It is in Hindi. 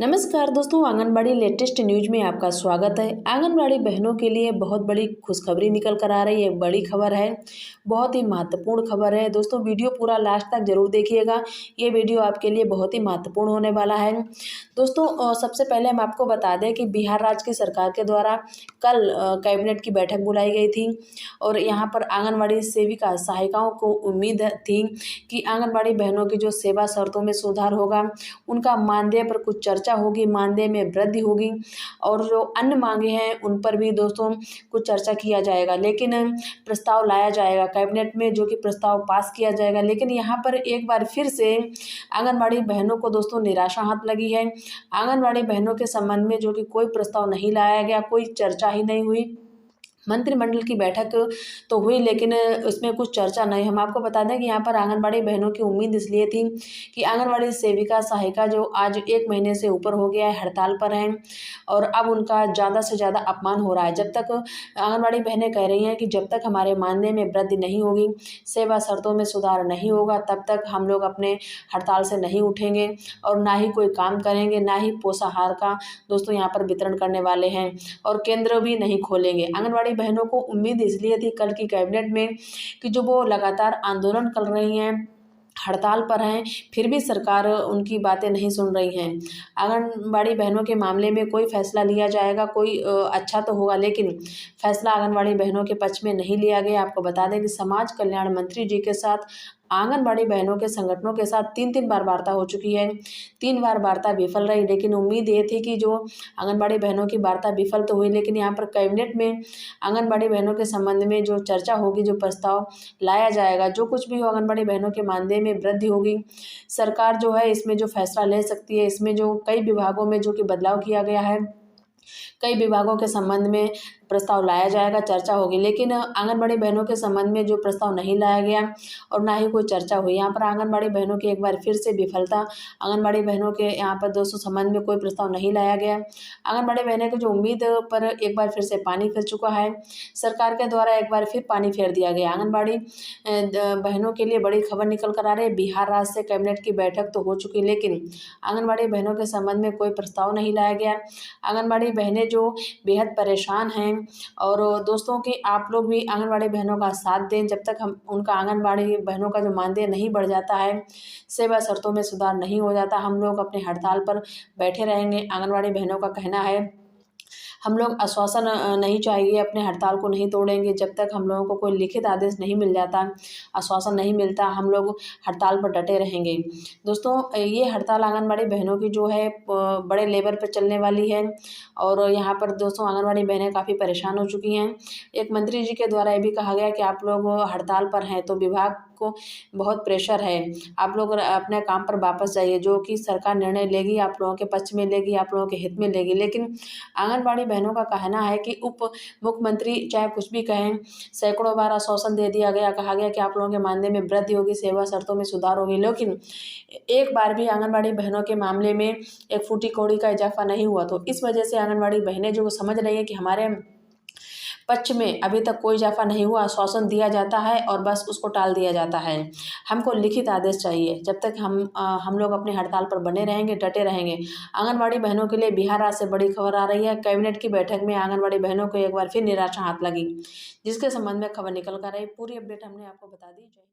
नमस्कार दोस्तों, आंगनबाड़ी लेटेस्ट न्यूज में आपका स्वागत है। आंगनबाड़ी बहनों के लिए बहुत बड़ी खुशखबरी निकल कर आ रही है। एक बड़ी खबर है, बहुत ही महत्वपूर्ण खबर है। दोस्तों वीडियो पूरा लास्ट तक जरूर देखिएगा, ये वीडियो आपके लिए बहुत ही महत्वपूर्ण होने वाला है। दोस्तों सबसे पहले हम आपको बता दें कि बिहार राज्य की सरकार के द्वारा कल कैबिनेट की बैठक बुलाई गई थी और यहाँ पर आंगनबाड़ी सेविका सहायिकाओं को उम्मीद थी कि आंगनबाड़ी बहनों की जो सेवा शर्तों में सुधार होगा, उनका मानदेय पर कुछ चर्चा होगी, मानदेय में वृद्धि होगी और जो अन्य मांगे हैं उन पर भी दोस्तों कुछ चर्चा किया जाएगा। लेकिन प्रस्ताव लाया जाएगा कैबिनेट में, जो कि प्रस्ताव पास किया जाएगा। लेकिन यहाँ पर एक बार फिर से आंगनबाड़ी बहनों को दोस्तों निराशा हाथ लगी है। आंगनबाड़ी बहनों के संबंध में जो कि कोई प्रस्ताव नहीं लाया गया, कोई चर्चा ही नहीं हुई। मंत्रिमंडल की बैठक तो हुई लेकिन उसमें कुछ चर्चा नहीं। हम आपको बता दें कि यहाँ पर आंगनबाड़ी बहनों की उम्मीद इसलिए थी कि आंगनबाड़ी सेविका सहायिका जो आज 1 महीने से ऊपर हो गया है, हड़ताल पर हैं और अब उनका ज़्यादा से ज़्यादा अपमान हो रहा है। जब तक आंगनबाड़ी बहनें कह रही हैं कि जब तक हमारे मानदेय में वृद्धि नहीं होगी, सेवा शर्तों में सुधार नहीं होगा, तब तक हम लोग अपने हड़ताल से नहीं उठेंगे और ना ही कोई काम करेंगे, ना ही पोषाहार का दोस्तों यहाँ पर वितरण करने वाले हैं और केंद्र भी नहीं खोलेंगे। आंगनबाड़ी बहनों को उम्मीद इसलिए थी कल की कैबिनेट में कि जो वो लगातार आंदोलन कर रही हैं, हड़ताल पर हैं, फिर भी सरकार उनकी बातें नहीं सुन रही हैं। आंगनबाड़ी बहनों के मामले में कोई फैसला लिया जाएगा, कोई अच्छा तो होगा, लेकिन फैसला आंगनबाड़ी बहनों के पक्ष में नहीं लिया गया। आपको बता दें कि समाज कल्याण मंत्री जी के साथ आंगनबाड़ी बहनों के संगठनों के साथ 3 बार वार्ता हो चुकी है। 3 बार वार्ता विफल रही, लेकिन उम्मीद ये थी कि जो आंगनबाड़ी बहनों की वार्ता विफल तो हुई, लेकिन यहाँ पर कैबिनेट में आंगनबाड़ी बहनों के संबंध में जो चर्चा होगी, जो प्रस्ताव लाया जाएगा, जो कुछ भी हो आंगनबाड़ी बहनों के मानदेय में वृद्धि होगी, सरकार जो है इसमें जो फैसला ले सकती है। इसमें जो कई विभागों में जो कि बदलाव किया गया है, कई विभागों के संबंध में प्रस्ताव लाया जाएगा, चर्चा होगी। लेकिन आंगनबाड़ी बहनों के संबंध में जो प्रस्ताव नहीं लाया गया और ना ही कोई चर्चा हुई। यहाँ पर आंगनबाड़ी बहनों की एक बार फिर से विफलता। आंगनबाड़ी बहनों के यहाँ पर दोस्तों संबंध में कोई प्रस्ताव नहीं लाया गया। आंगनबाड़ी बहनें की जो उम्मीद पर एक बार फिर से पानी फिर चुका है। सरकार के द्वारा एक बार फिर पानी फेर दिया गया। आंगनबाड़ी बहनों के लिए बड़ी खबर निकल कर आ रही है। बिहार राज्य से कैबिनेट की बैठक तो हो चुकी, लेकिन आंगनबाड़ी बहनों के संबंध में कोई प्रस्ताव नहीं लाया गया। आंगनबाड़ी बहनें जो बेहद परेशान हैं और दोस्तों कि आप लोग भी आंगनबाड़ी बहनों का साथ दें। जब तक हम उनका आंगनबाड़ी बहनों का जो मानदेय नहीं बढ़ जाता है, सेवा शर्तों में सुधार नहीं हो जाता, हम लोग अपने हड़ताल पर बैठे रहेंगे। आंगनबाड़ी बहनों का कहना है हम लोग आश्वासन नहीं चाहिए, अपने हड़ताल को नहीं तोड़ेंगे जब तक हम लोगों को कोई लिखित आदेश नहीं मिल जाता, आश्वासन नहीं मिलता, हम लोग हड़ताल पर डटे रहेंगे। दोस्तों ये हड़ताल आंगनबाड़ी बहनों की जो है बड़े लेवल पर चलने वाली है और यहाँ पर दोस्तों आंगनबाड़ी बहनें काफ़ी परेशान हो चुकी हैं। एक मंत्री जी के द्वारा ये भी कहा गया कि आप लोग हड़ताल पर हैं तो विभाग को बहुत प्रेशर है, आप लोग अपने काम पर वापस जाइए। जो कि सरकार निर्णय लेगी आप लोगों के पक्ष में लेगी, आप लोगों के हित में लेगी। लेकिन आंगनबाड़ी बहनों का कहना है कि उप मुख्यमंत्री चाहे कुछ भी कहें, सैकड़ों बार आश्वासन दे दिया गया, कहा गया कि आप लोगों के मानदेय में वृद्धि होगी, सेवा शर्तों में सुधार होगी, लेकिन एक बार भी आंगनबाड़ी बहनों के मामले में एक फूटी कौड़ी का इजाफा नहीं हुआ। तो इस वजह से आंगनबाड़ी बहनें जो समझ रही है कि हमारे पक्ष में अभी तक कोई इजाफा नहीं हुआ, आश्वासन दिया जाता है और बस उसको टाल दिया जाता है। हमको लिखित आदेश चाहिए। जब तक हम लोग अपने हड़ताल पर बने रहेंगे, डटे रहेंगे। आंगनबाड़ी बहनों के लिए बिहार राज्य से बड़ी खबर आ रही है। कैबिनेट की बैठक में आंगनबाड़ी बहनों को एक बार फिर निराशा हाथ लगी, जिसके संबंध में खबर निकल कर आई। पूरी अपडेट हमने आपको बता दी।